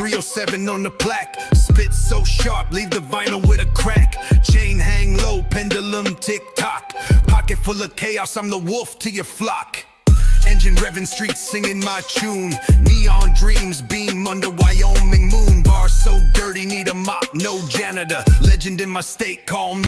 307 on the plaque. Spit so sharp, leave the vinyl with a crack. Chain hang low, pendulum tick-tock. Pocket full of chaos, I'm the wolf to your flock. Engine revving, streets singing my tune. Neon dreams beam under Wyoming moon. Bar so dirty, need a mop, no janitor. Legend in my state, call me.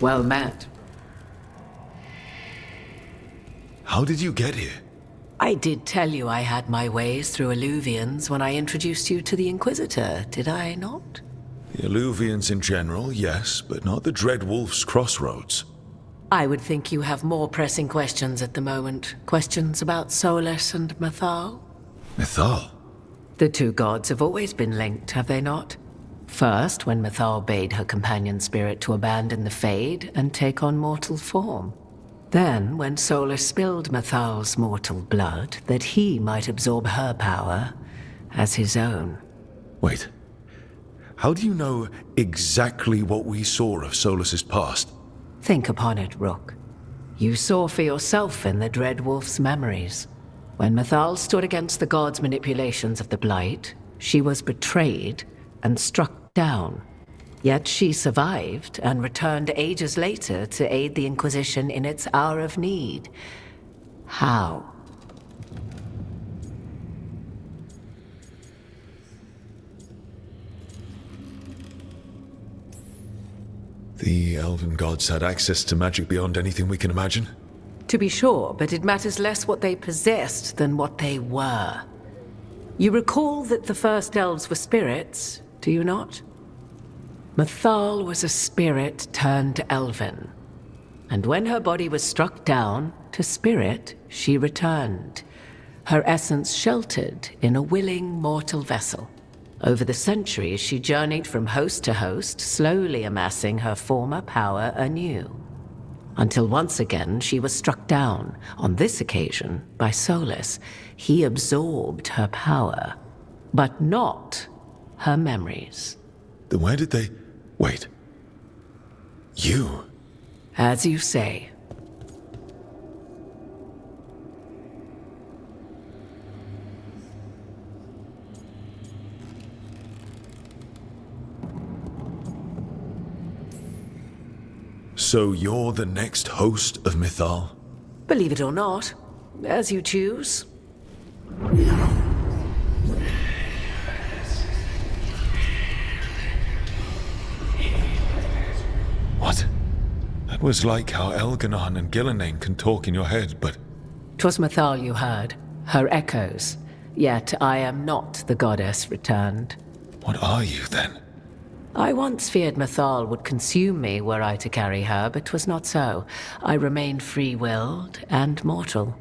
Well met. How did you get here? I did tell you I had my ways through Illuvians when I introduced you to the Inquisitor, did I not? The Illuvians in general, yes, but not the Dread Wolf's crossroads. I would think you have more pressing questions at the moment. Questions about Solus and Mythal? Mythal? The two gods have always been linked, have they not? First, when Mythal bade her companion spirit to abandon the Fade and take on mortal form. Then, when Solus spilled Mythal's mortal blood, that he might absorb her power as his own. Wait. How do you know exactly what we saw of Solus's past? Think upon it, Rook. You saw for yourself in the Dread Wolf's memories. When Mythal stood against the gods' manipulations of the Blight, she was betrayed and struck down. Yet she survived and returned ages later to aid the Inquisition in its hour of need. How? The elven gods had access to magic beyond anything we can imagine? To be sure, but it matters less what they possessed than what they were. You recall that the first elves were spirits, do you not? Mythal was a spirit turned elven. And when her body was struck down, to spirit, she returned. Her essence sheltered in a willing mortal vessel. Over the centuries, she journeyed from host to host, slowly amassing her former power anew. Until once again, she was struck down, on this occasion, by Solus. He absorbed her power, but not her memories. Then where did they... Wait. You? As you say. So you're the next host of Mythal? Believe it or not, as you choose. What? That was like how Elganon and Gillenane can talk in your head, but... 'Twas Mythal you heard, her echoes. Yet I am not the goddess returned. What are you, then? I once feared Mythal would consume me were I to carry her, but 'twas not so. I remained free-willed and mortal.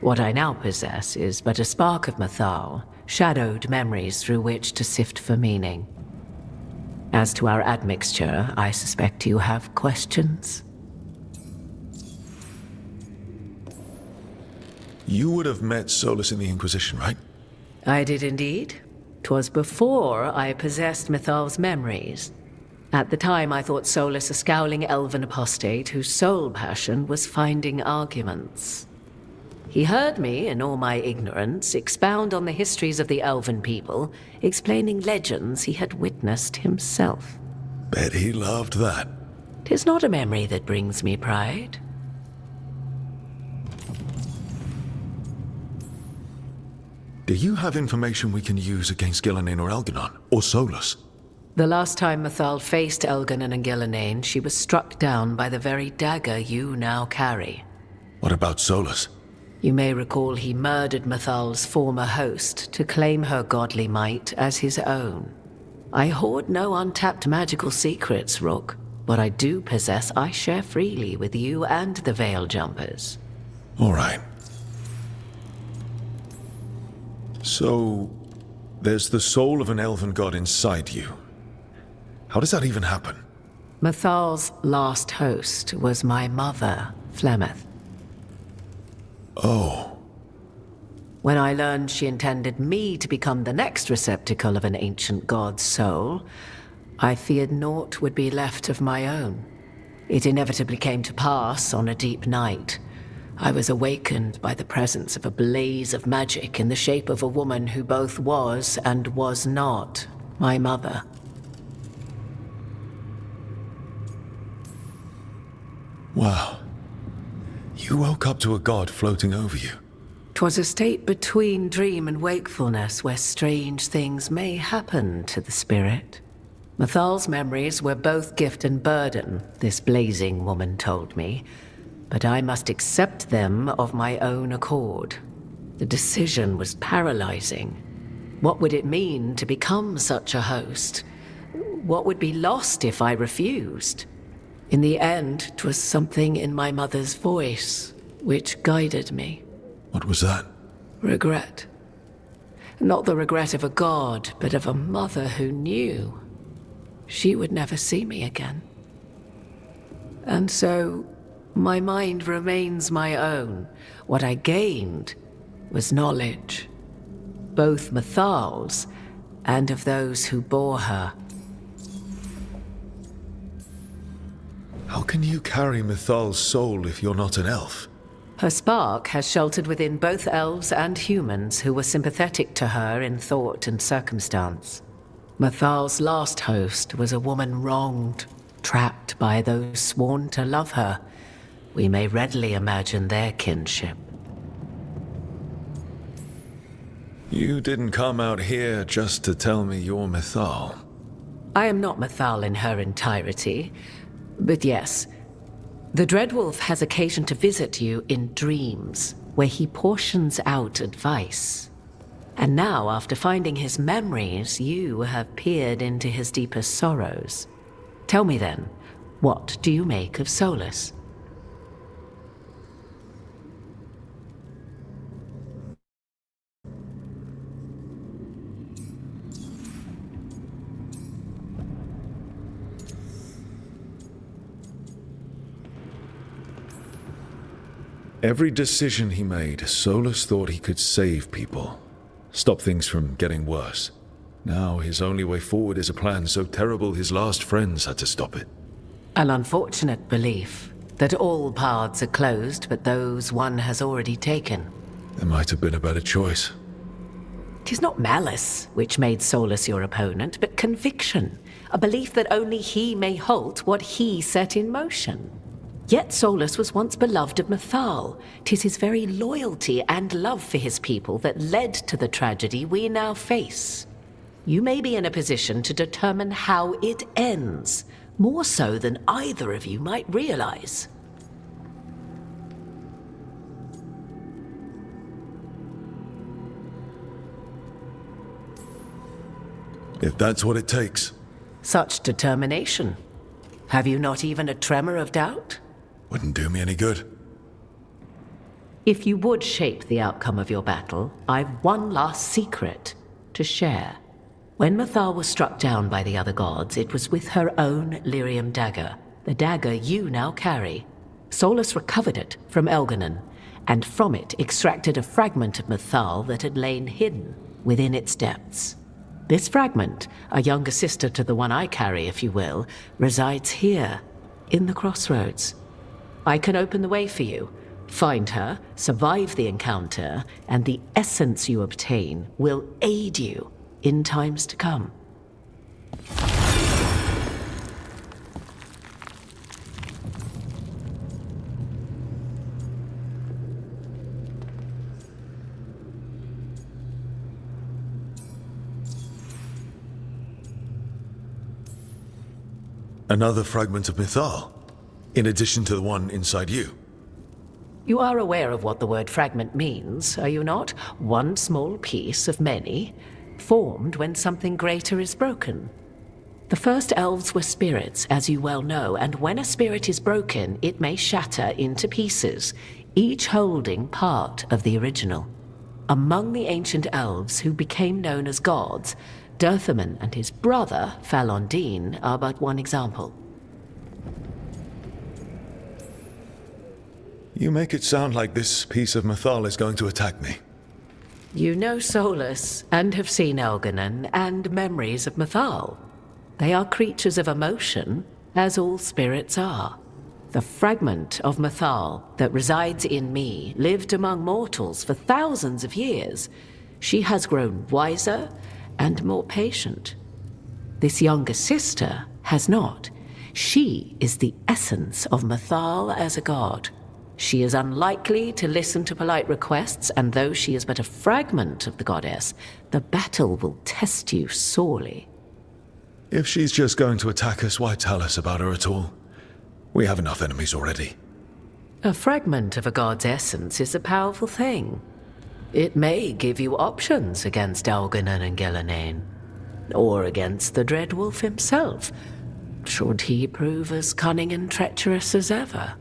What I now possess is but a spark of Mythal, shadowed memories through which to sift for meaning. As to our admixture, I suspect you have questions. You would have met Solus in the Inquisition, right? I did indeed. 'Twas before I possessed Mythal's memories. At the time, I thought Solus a scowling elven apostate whose sole passion was finding arguments. He heard me, in all my ignorance, expound on the histories of the elven people, explaining legends he had witnessed himself. Bet he loved that. 'Tis not a memory that brings me pride. Do you have information we can use against Gillinan or Elganon, or Solus? The last time Mathal faced Elganon and Gillinan, she was struck down by the very dagger you now carry. What about Solus? You may recall he murdered Mathal's former host to claim her godly might as his own. I hoard no untapped magical secrets, Rook. What I do possess, I share freely with you and the Veil Jumpers. All right. So, there's the soul of an elven god inside you. How does that even happen? Mathal's last host was my mother, Flemeth. Oh. When I learned she intended me to become the next receptacle of an ancient god's soul, I feared naught would be left of my own. It inevitably came to pass on a deep night. I was awakened by the presence of a blaze of magic in the shape of a woman who both was and was not my mother. Wow. You woke up to a god floating over you. 'Twas a state between dream and wakefulness where strange things may happen to the spirit. Mathal's memories were both gift and burden, this blazing woman told me, but I must accept them of my own accord. The decision was paralyzing. What would it mean to become such a host? What would be lost if I refused? In the end, 'twas something in my mother's voice which guided me. What was that? Regret. Not the regret of a god, but of a mother who knew she would never see me again. And so, my mind remains my own. What I gained was knowledge, both Mathal's and of those who bore her. How can you carry Mathal's soul if you're not an elf? Her spark has sheltered within both elves and humans who were sympathetic to her in thought and circumstance. Mathal's last host was a woman wronged, trapped by those sworn to love her. We may readily imagine their kinship. You didn't come out here just to tell me you're Mathal. I am not Mathal in her entirety, but yes, the Dreadwolf has occasion to visit you in dreams, where he portions out advice. And now, after finding his memories, you have peered into his deepest sorrows. Tell me then, what do you make of Solus? Every decision he made, Solus thought he could save people, stop things from getting worse. Now his only way forward is a plan so terrible his last friends had to stop it. An unfortunate belief that all paths are closed but those one has already taken. There might have been a better choice. 'Tis not malice which made Solus your opponent, but conviction, a belief that only he may halt what he set in motion. Yet Solus was once beloved of Mathal. 'Tis his very loyalty and love for his people that led to the tragedy we now face. You may be in a position to determine how it ends, more so than either of you might realize. If that's what it takes. Such determination. Have you not even a tremor of doubt? Wouldn't do me any good. If you would shape the outcome of your battle, I've one last secret to share. When Mathal was struck down by the other gods, it was with her own lyrium dagger, the dagger you now carry. Solus recovered it from Elganon, and from it extracted a fragment of Mathal that had lain hidden within its depths. This fragment, a younger sister to the one I carry, if you will, resides here, in the crossroads. I can open the way for you. Find her, survive the encounter, and the essence you obtain will aid you in times to come. Another fragment of Mythal, in addition to the one inside you. You are aware of what the word fragment means, are you not? One small piece of many, formed when something greater is broken. The first elves were spirits, as you well know, and when a spirit is broken, it may shatter into pieces, each holding part of the original. Among the ancient elves who became known as gods, Dirthaman and his brother, Falondine, are but one example. You make it sound like this piece of Mythal is going to attack me. You know Solus, and have seen Elganon, and memories of Mythal. They are creatures of emotion, as all spirits are. The fragment of Mythal that resides in me lived among mortals for thousands of years. She has grown wiser and more patient. This younger sister has not. She is the essence of Mythal as a god. She is unlikely to listen to polite requests, and though she is but a fragment of the goddess, the battle will test you sorely. If she's just going to attack us, why tell us about her at all? We have enough enemies already. A fragment of a god's essence is a powerful thing. It may give you options against Elganon and Gillenane, or against the Dreadwolf himself, should he prove as cunning and treacherous as ever.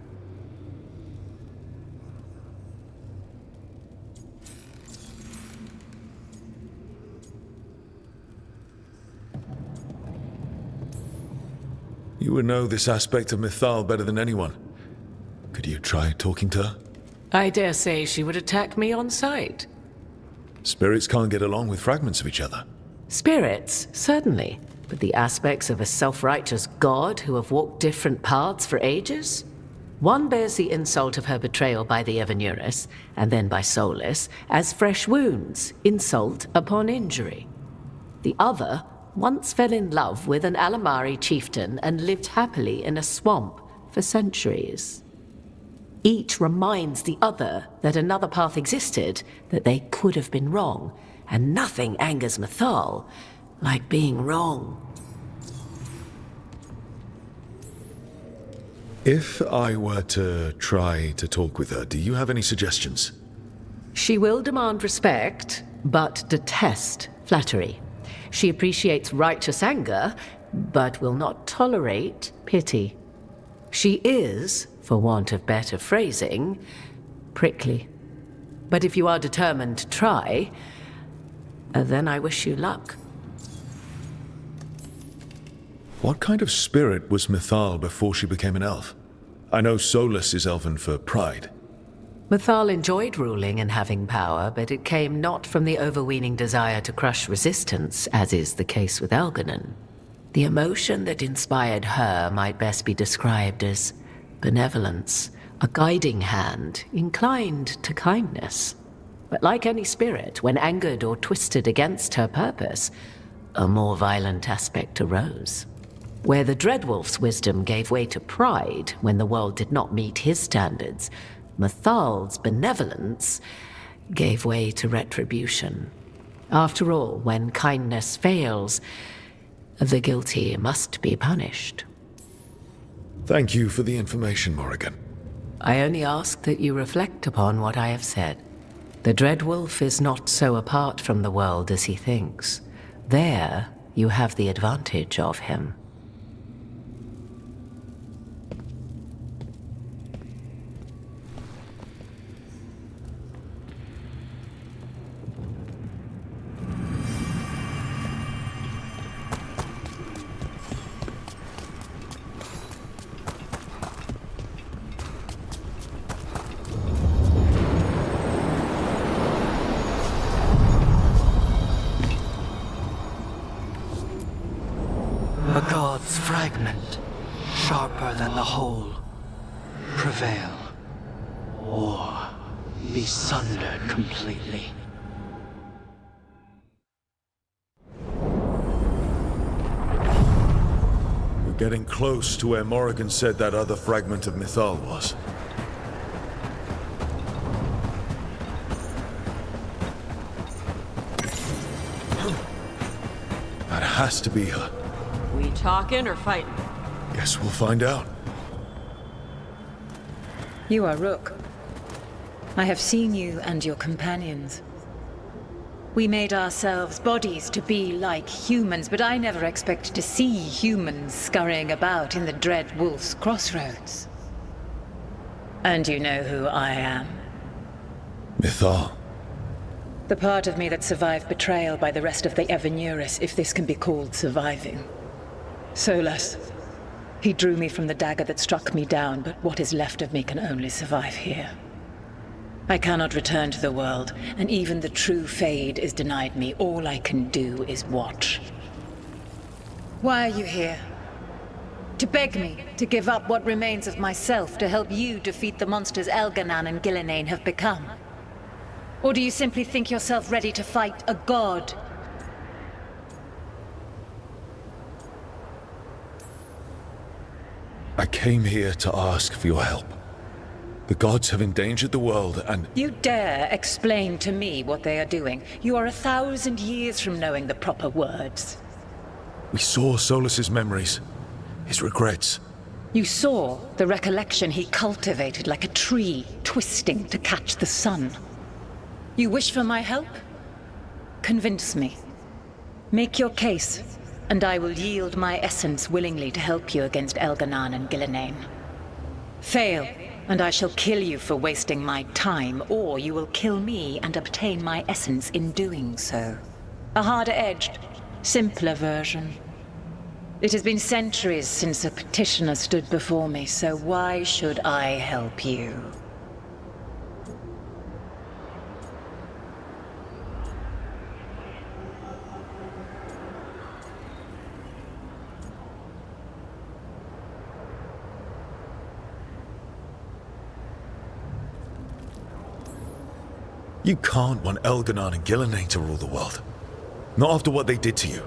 You would know this aspect of Mythal better than anyone. Could you try talking to her? I dare say she would attack me on sight. Spirits can't get along with fragments of each other. Spirits, certainly, but the aspects of a self-righteous god who have walked different paths for ages? One bears the insult of her betrayal by the Evanurus, and then by Solus, as fresh wounds, insult upon injury. The other once fell in love with an Alamari chieftain and lived happily in a swamp for centuries. Each reminds the other that another path existed, that they could have been wrong, and nothing angers Mythal like being wrong. If I were to try to talk with her, do you have any suggestions? She will demand respect, but detest flattery. She appreciates righteous anger, but will not tolerate pity. She is, for want of better phrasing, prickly. But if you are determined to try, then I wish you luck. What kind of spirit was Mythal before she became an elf? I know Solus is elven for pride. Mythal enjoyed ruling and having power, but it came not from the overweening desire to crush resistance, as is the case with Elganon. The emotion that inspired her might best be described as benevolence, a guiding hand, inclined to kindness. But like any spirit, when angered or twisted against her purpose, a more violent aspect arose. Where the Dreadwolf's wisdom gave way to pride when the world did not meet his standards, Mythal's benevolence gave way to retribution. After all, when kindness fails, the guilty must be punished. Thank you for the information, Morrigan. I only ask that you reflect upon what I have said. The Dreadwolf is not so apart from the world as he thinks. There, you have the advantage of him. A god's fragment, sharper than the whole, prevail, or be sundered completely. We're getting close to where Morrigan said that other fragment of Mythal was. That has to be her. We talking or fighting? Guess we'll find out. You are Rook. I have seen you and your companions. We made ourselves bodies to be like humans, but I never expected to see humans scurrying about in the Dread Wolf's crossroads. And you know who I am. Mythal. The part of me that survived betrayal by the rest of the Evanuris, if this can be called surviving. Solus. He drew me from the dagger that struck me down, but what is left of me can only survive here. I cannot return to the world, and even the true Fade is denied me. All I can do is watch. Why are you here? To beg me to give up what remains of myself to help you defeat the monsters Elganan and Gillenane have become? Or do you simply think yourself ready to fight a god? I came here to ask for your help. The gods have endangered the world and... You dare explain to me what they are doing? You are 1,000 years from knowing the proper words. We saw Solus's memories, his regrets. You saw the recollection he cultivated like a tree, twisting to catch the sun. You wish for my help? Convince me. Make your case, and I will yield my essence willingly to help you against Elganan and Gillenane. Fail, and I shall kill you for wasting my time, or you will kill me and obtain my essence in doing so. A harder-edged, simpler version. It has been centuries since a petitioner stood before me, so why should I help you? You can't want Elganan and Gillenane to rule the world. Not after what they did to you.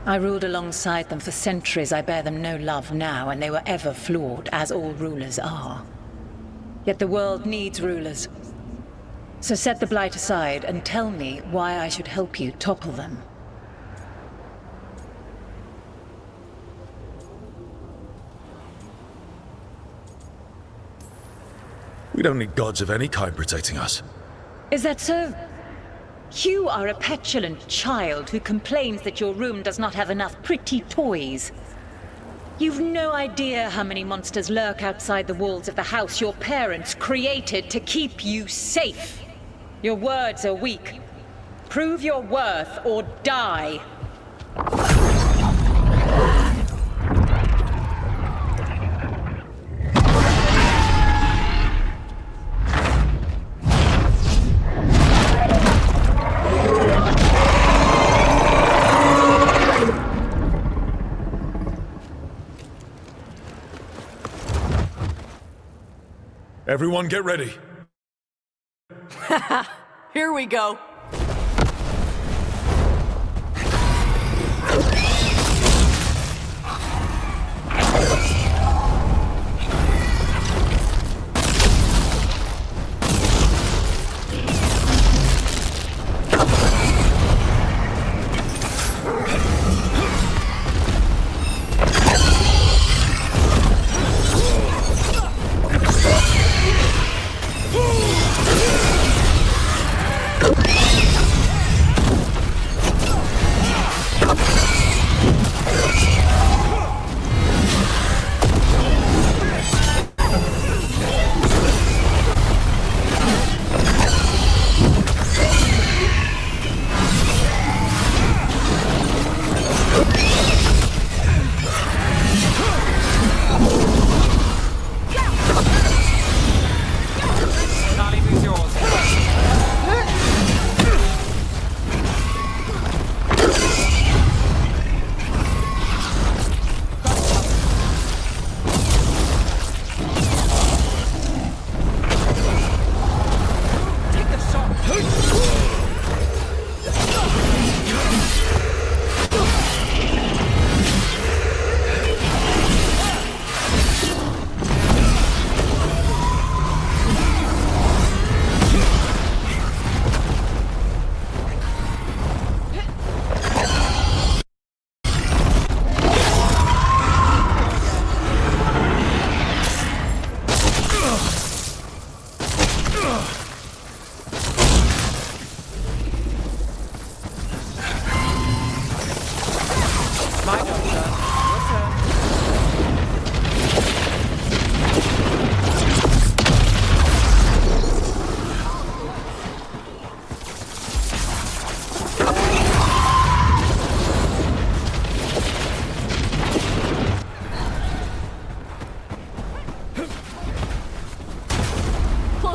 I ruled alongside them for centuries. I bear them no love now, and they were ever flawed, as all rulers are. Yet the world needs rulers. So set the Blight aside and tell me why I should help you topple them. We don't need gods of any kind protecting us. Is that so? You are a petulant child who complains that your room does not have enough pretty toys. You've no idea how many monsters lurk outside the walls of the house your parents created to keep you safe. Your words are weak. Prove your worth or die. Everyone get ready. Here we go. Woo!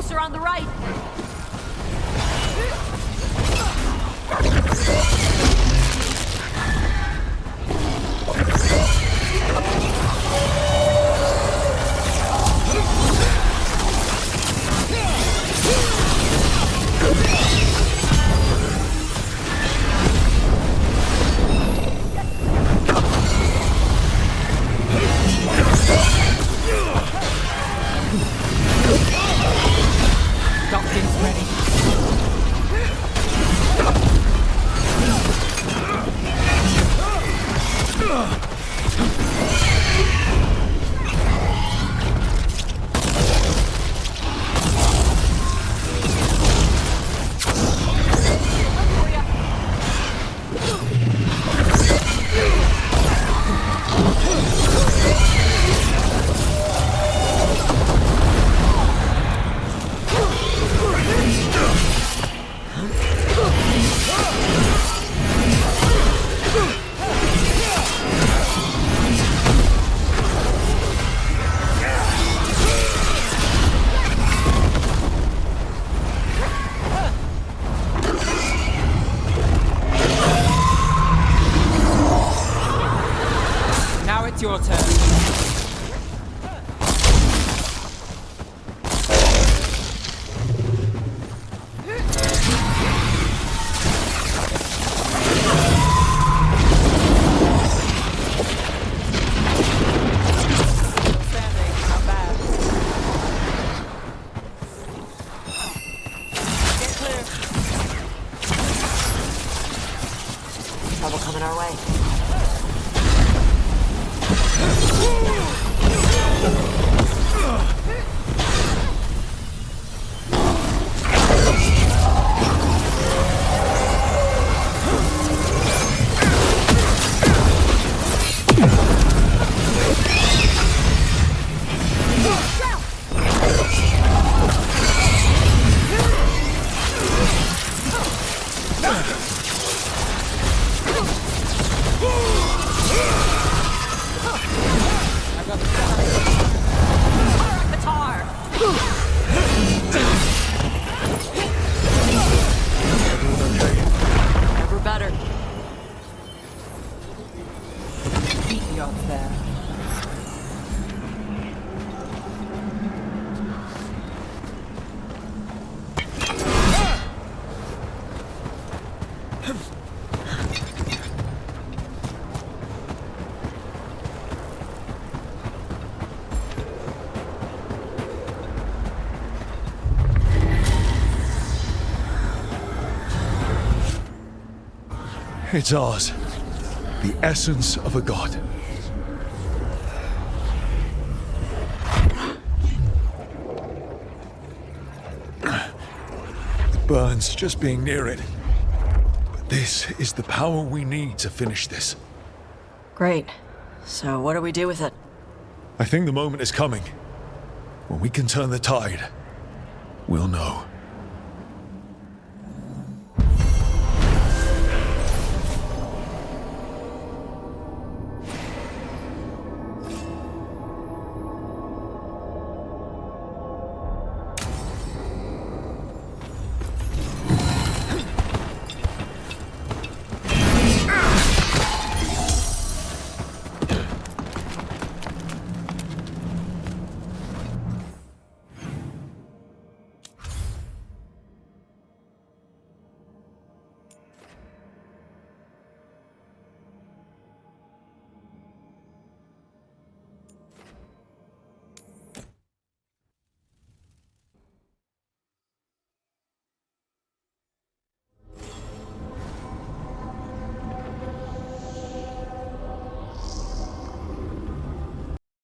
closer on the right. Doctrines ready. Now it's your turn. Trouble coming our way. Never better. Keep you up there. It's ours. The essence of a god. It burns just being near it. But this is the power we need to finish this. Great. So what do we do with it? I think the moment is coming. When we can turn the tide, we'll know.